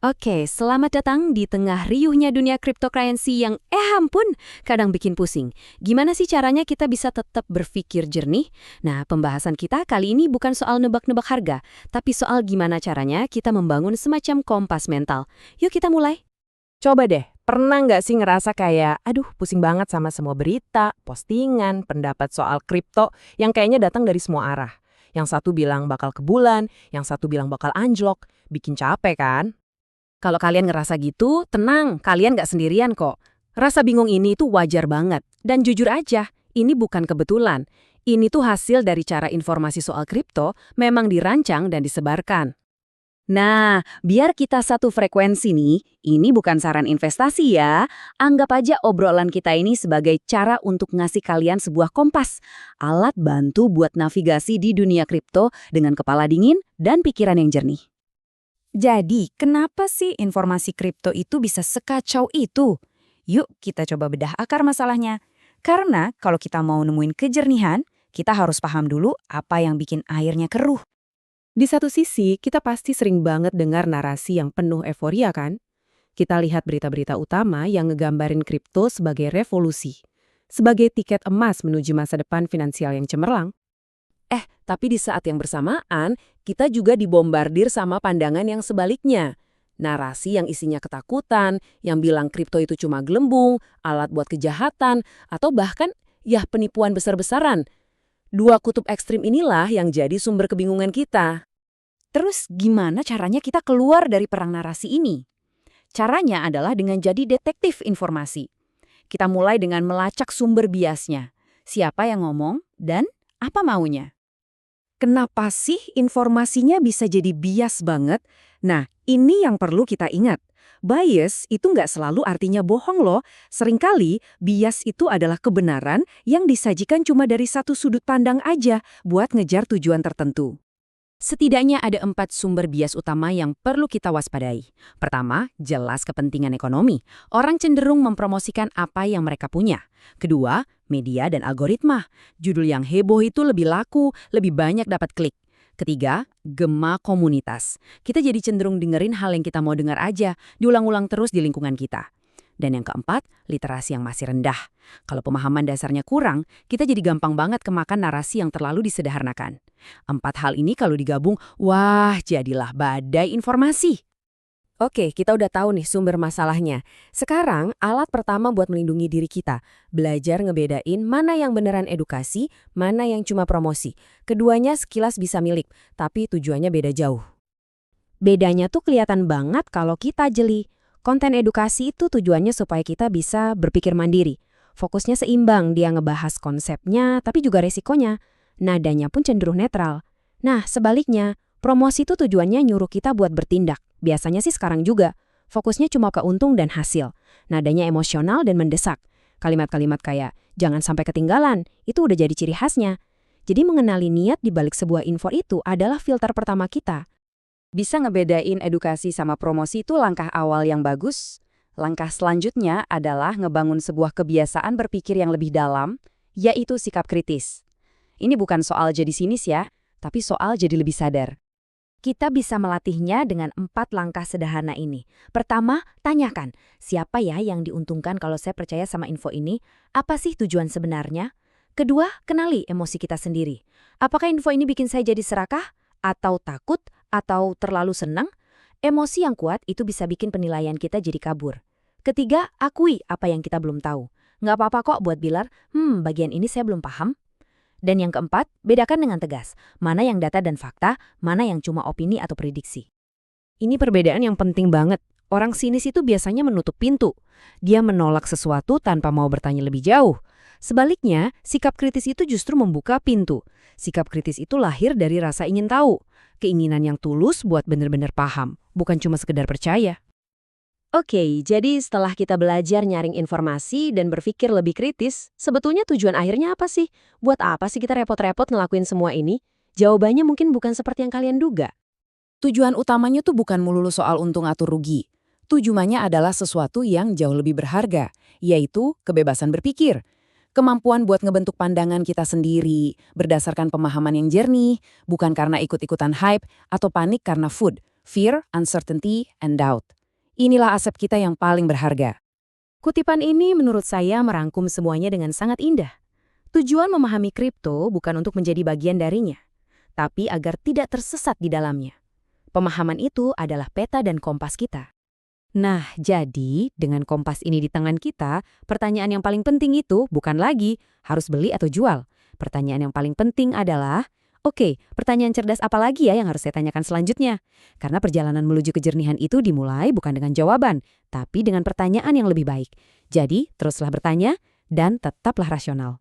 Oke, selamat datang di tengah riuhnya dunia cryptocurrency yang ampun, kadang bikin pusing. Gimana sih caranya kita bisa tetap berpikir jernih? Nah, pembahasan kita kali ini bukan soal nebak-nebak harga, tapi soal gimana caranya kita membangun semacam kompas mental. Yuk kita mulai. Coba deh, pernah nggak sih ngerasa kayak, aduh pusing banget sama semua berita, postingan, pendapat soal kripto yang kayaknya datang dari semua arah. Yang satu bilang bakal ke bulan, yang satu bilang bakal anjlok, bikin capek kan? Kalau kalian ngerasa gitu, tenang, kalian nggak sendirian kok. Rasa bingung ini tuh wajar banget. Dan jujur aja, ini bukan kebetulan. Ini tuh hasil dari cara informasi soal kripto memang dirancang dan disebarkan. Nah, biar kita satu frekuensi nih, ini bukan saran investasi ya. Anggap aja obrolan kita ini sebagai cara untuk ngasih kalian sebuah kompas. Alat bantu buat navigasi di dunia kripto dengan kepala dingin dan pikiran yang jernih. Jadi, kenapa sih informasi kripto itu bisa sekacau itu? Yuk kita coba bedah akar masalahnya. Karena kalau kita mau nemuin kejernihan, kita harus paham dulu apa yang bikin airnya keruh. Di satu sisi, kita pasti sering banget dengar narasi yang penuh euforia kan? Kita lihat berita-berita utama yang ngegambarin kripto sebagai revolusi, sebagai tiket emas menuju masa depan finansial yang cemerlang. Tapi di saat yang bersamaan, kita juga dibombardir sama pandangan yang sebaliknya. Narasi yang isinya ketakutan, yang bilang kripto itu cuma gelembung, alat buat kejahatan, atau bahkan ya penipuan besar-besaran. Dua kutub ekstrim inilah yang jadi sumber kebingungan kita. Terus gimana caranya kita keluar dari perang narasi ini? Caranya adalah dengan jadi detektif informasi. Kita mulai dengan melacak sumber biasnya. Siapa yang ngomong dan apa maunya. Kenapa sih informasinya bisa jadi bias banget? Nah, ini yang perlu kita ingat. Bias itu nggak selalu artinya bohong loh. Seringkali, bias itu adalah kebenaran yang disajikan cuma dari satu sudut pandang aja buat ngejar tujuan tertentu. Setidaknya ada 4 sumber bias utama yang perlu kita waspadai. Pertama, jelas kepentingan ekonomi. Orang cenderung mempromosikan apa yang mereka punya. Kedua, media dan algoritma. Judul yang heboh itu lebih laku, lebih banyak dapat klik. Ketiga, gema komunitas. Kita jadi cenderung dengerin hal yang kita mau dengar aja, diulang-ulang terus di lingkungan kita. Dan yang keempat, literasi yang masih rendah. Kalau pemahaman dasarnya kurang, kita jadi gampang banget kemakan narasi yang terlalu disederhanakan. 4 hal ini kalau digabung, wah jadilah badai informasi. Oke, kita udah tahu nih sumber masalahnya. Sekarang, alat pertama buat melindungi diri kita. Belajar ngebedain mana yang beneran edukasi, mana yang cuma promosi. Keduanya sekilas bisa milik, tapi tujuannya beda jauh. Bedanya tuh kelihatan banget kalau kita jeli. Konten edukasi itu tujuannya supaya kita bisa berpikir mandiri. Fokusnya seimbang, dia ngebahas konsepnya tapi juga resikonya. Nadanya pun cenderung netral. Nah, sebaliknya, promosi itu tujuannya nyuruh kita buat bertindak. Biasanya sih sekarang juga. Fokusnya cuma ke untung dan hasil. Nadanya emosional dan mendesak. Kalimat-kalimat kayak, jangan sampai ketinggalan, itu udah jadi ciri khasnya. Jadi mengenali niat di balik sebuah info itu adalah filter pertama kita. Bisa ngebedain edukasi sama promosi itu langkah awal yang bagus. Langkah selanjutnya adalah ngebangun sebuah kebiasaan berpikir yang lebih dalam, yaitu sikap kritis. Ini bukan soal jadi sinis ya, tapi soal jadi lebih sadar. Kita bisa melatihnya dengan 4 langkah sederhana ini. Pertama, tanyakan, siapa ya yang diuntungkan kalau saya percaya sama info ini? Apa sih tujuan sebenarnya? Kedua, kenali emosi kita sendiri. Apakah info ini bikin saya jadi serakah? Atau takut? Atau terlalu senang? Emosi yang kuat itu bisa bikin penilaian kita jadi kabur. Ketiga, akui apa yang kita belum tahu. Nggak apa-apa kok buat bilang, bagian ini saya belum paham. Dan yang keempat, bedakan dengan tegas. Mana yang data dan fakta, mana yang cuma opini atau prediksi. Ini perbedaan yang penting banget. Orang sinis itu biasanya menutup pintu. Dia menolak sesuatu tanpa mau bertanya lebih jauh. Sebaliknya, sikap kritis itu justru membuka pintu. Sikap kritis itu lahir dari rasa ingin tahu. Keinginan yang tulus buat benar-benar paham, bukan cuma sekedar percaya. Oke, jadi setelah kita belajar nyaring informasi dan berpikir lebih kritis, sebetulnya tujuan akhirnya apa sih? Buat apa sih kita repot-repot ngelakuin semua ini? Jawabannya mungkin bukan seperti yang kalian duga. Tujuan utamanya tuh bukan melulu soal untung atau rugi. Tujuannya adalah sesuatu yang jauh lebih berharga, yaitu kebebasan berpikir. Kemampuan buat ngebentuk pandangan kita sendiri, berdasarkan pemahaman yang jernih, bukan karena ikut-ikutan hype atau panik karena Fear, uncertainty, and doubt. Inilah aset kita yang paling berharga. Kutipan ini menurut saya merangkum semuanya dengan sangat indah. Tujuan memahami kripto bukan untuk menjadi bagian darinya, tapi agar tidak tersesat di dalamnya. Pemahaman itu adalah peta dan kompas kita. Nah, jadi dengan kompas ini di tangan kita, pertanyaan yang paling penting itu bukan lagi harus beli atau jual. Pertanyaan yang paling penting adalah, oke, pertanyaan cerdas apa lagi ya yang harus saya tanyakan selanjutnya? Karena perjalanan menuju kejernihan itu dimulai bukan dengan jawaban, tapi dengan pertanyaan yang lebih baik. Jadi, teruslah bertanya dan tetaplah rasional.